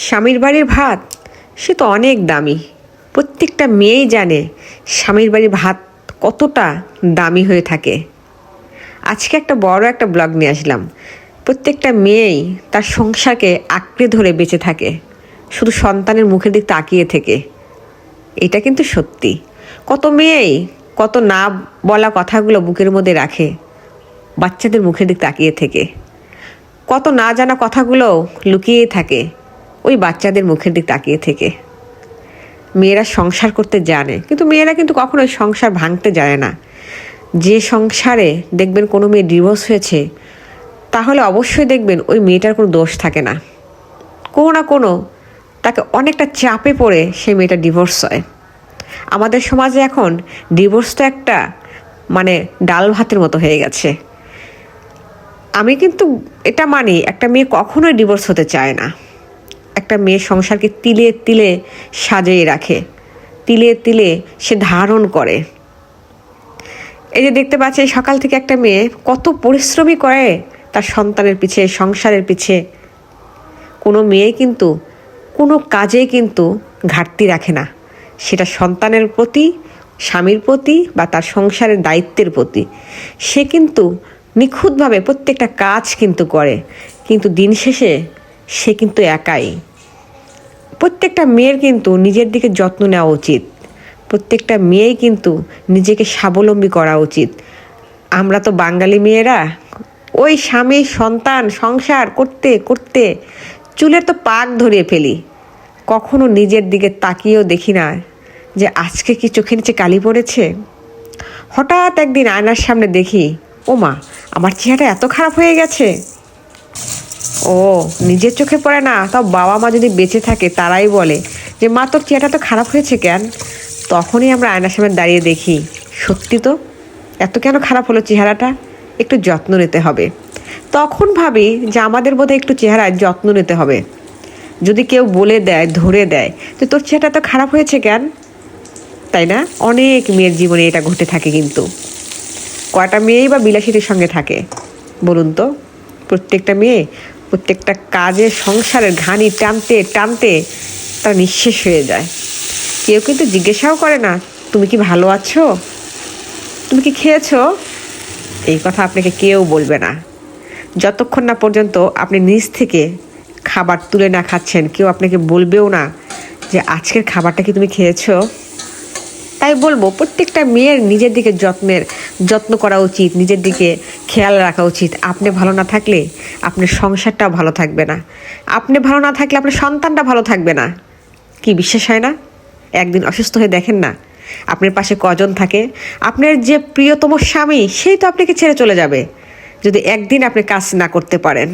স্বামীর বাড়ির ভাত সে তো অনেক দামি। প্রত্যেকটা মেয়েই জানে স্বামীর বাড়ির ভাত কতটা দামি হয়ে থাকে। আজকে একটা বড় একটা ব্লগ নিয়ে আসলাম। প্রত্যেকটা মেয়েই তার সংসারকে আঁকড়ে ধরে বেঁচে থাকে, শুধু সন্তানের মুখের দিক তাকিয়ে থেকে। এটা কিন্তু সত্যি। কত মেয়েই কত না বলা কথাগুলো বুকের মধ্যে রাখে বাচ্চাদের মুখের দিক তাকিয়ে থেকে। কত না জানা কথাগুলো লুকিয়ে থাকে ওই বাচ্চাদের মুখের দিক তাকিয়ে থেকে। মেয়েরা সংসার করতে জানে, কিন্তু মেয়েরা কিন্তু কখনোই সংসার ভাঙতে জানে না। যে সংসারে দেখবেন কোনো মেয়ে ডিভোর্স হয়েছে, তাহলে অবশ্যই দেখবেন ওই মেয়েটার কোনো দোষ থাকে না। কোনো না কোনো তাকে অনেকটা চাপে পড়ে সেই মেয়েটা ডিভোর্স হয়। আমাদের সমাজে এখন ডিভোর্স তো একটা ডাল ভাতের মতো হয়ে গেছে। আমি কিন্তু এটা মানি, একটা মেয়ে কখনোই ডিভোর্স হতে চায় না। একটা মেয়ে সংসারকে তিলে তিলে সাজিয়ে রাখে, তিলে তিলে সে ধারণ করে। এই যে দেখতে পাচ্ছি, সকাল থেকে একটা মেয়ে কত পরিশ্রমী করে তার সন্তানের পিছে, সংসারের পিছে। কোনো মেয়ে কিন্তু কোনো কাজে কিন্তু ঘাটতি রাখে না, সেটা সন্তানের প্রতি, স্বামীর প্রতি বা তার সংসারের দায়িত্বের প্রতি। সে কিন্তু নিখুঁতভাবে প্রত্যেকটা কাজ কিন্তু করে, কিন্তু দিন শেষে সে কিন্তু একাই। প্রত্যেকটা মেয়ের কিন্তু নিজের দিকে যত্ন নেওয়া উচিত। প্রত্যেকটা মেয়েই কিন্তু নিজেকে স্বাবলম্বী করা উচিত। আমরা তো বাঙালি মেয়েরা ওই স্বামী সন্তান সংসার করতে করতে চুলের তো পাক ধরিয়ে ফেলি। কখনো নিজের দিকে তাকিয়েও দেখি না যে আজকে কি চোখের নিচে কালি পড়েছে। হঠাৎ একদিন আয়নার সামনে দেখি, ও মা, আমার চেহারা এত খারাপ হয়ে গেছে। ও নিজের চোখে পড়ে না, তাও বাবা মা যদি বেঁচে থাকে তারাই বলে যে মা, তোর চেহারা তো খারাপ হয়েছে কেন। তখনই আমরা আয়নার সামনে দাঁড়িয়ে দেখি, সত্যি তো, এত কেন খারাপ হলো চেহারাটা, একটু যত্ন নিতে হবে। তখন ভাবি যে আমাদের বোধহয় একটু চেহারায় যত্ন নিতে হবে। যদি কেউ বলে দেয়, ধরে দেয় যে তোর চেহারাটা তো খারাপ হয়েছে কেন, তাই না? অনেক মেয়ের জীবনে এটা ঘটে থাকে। কিন্তু কয়টা মেয়েই বা বিলাসিতার সঙ্গে থাকে বলুন তো? প্রত্যেকটা মেয়ে প্রত্যেকটা কাজে সংসারের ঘানি টানতে টানতে তারা নিঃশেষ হয়ে যায়। কেউ কিন্তু জিজ্ঞাসাও করে না, তুমি কি ভালো আছো, তুমি কি খেয়েছো। এই কথা আপনাকে কেউ বলবে না। যতক্ষণ না পর্যন্ত আপনি নিজ থেকে খাবার তুলে না খাচ্ছেন, কেউ আপনাকে বলবেও না যে আজকের খাবারটা কি তুমি খেয়েছো। তাই বলবো, প্রত্যেকটা মেয়ের নিজের দিকে যত্ন করা উচিত, নিজের দিকে খেয়াল রাখা উচিত। আপনি ভালো না থাকলে আপনার সংসারটাও ভালো থাকবে না। আপনি ভালো না থাকলে আপনার সন্তানটা ভালো থাকবে না। কি বিশ্বাস হয় না? একদিন অসুস্থ হয়ে দেখেন না আপনার পাশে কজন থাকে। আপনার যে প্রিয়তম স্বামী, সেই তো আপনাকে ছেড়ে চলে যাবে যদি একদিন আপনি কাজ না করতে পারেন।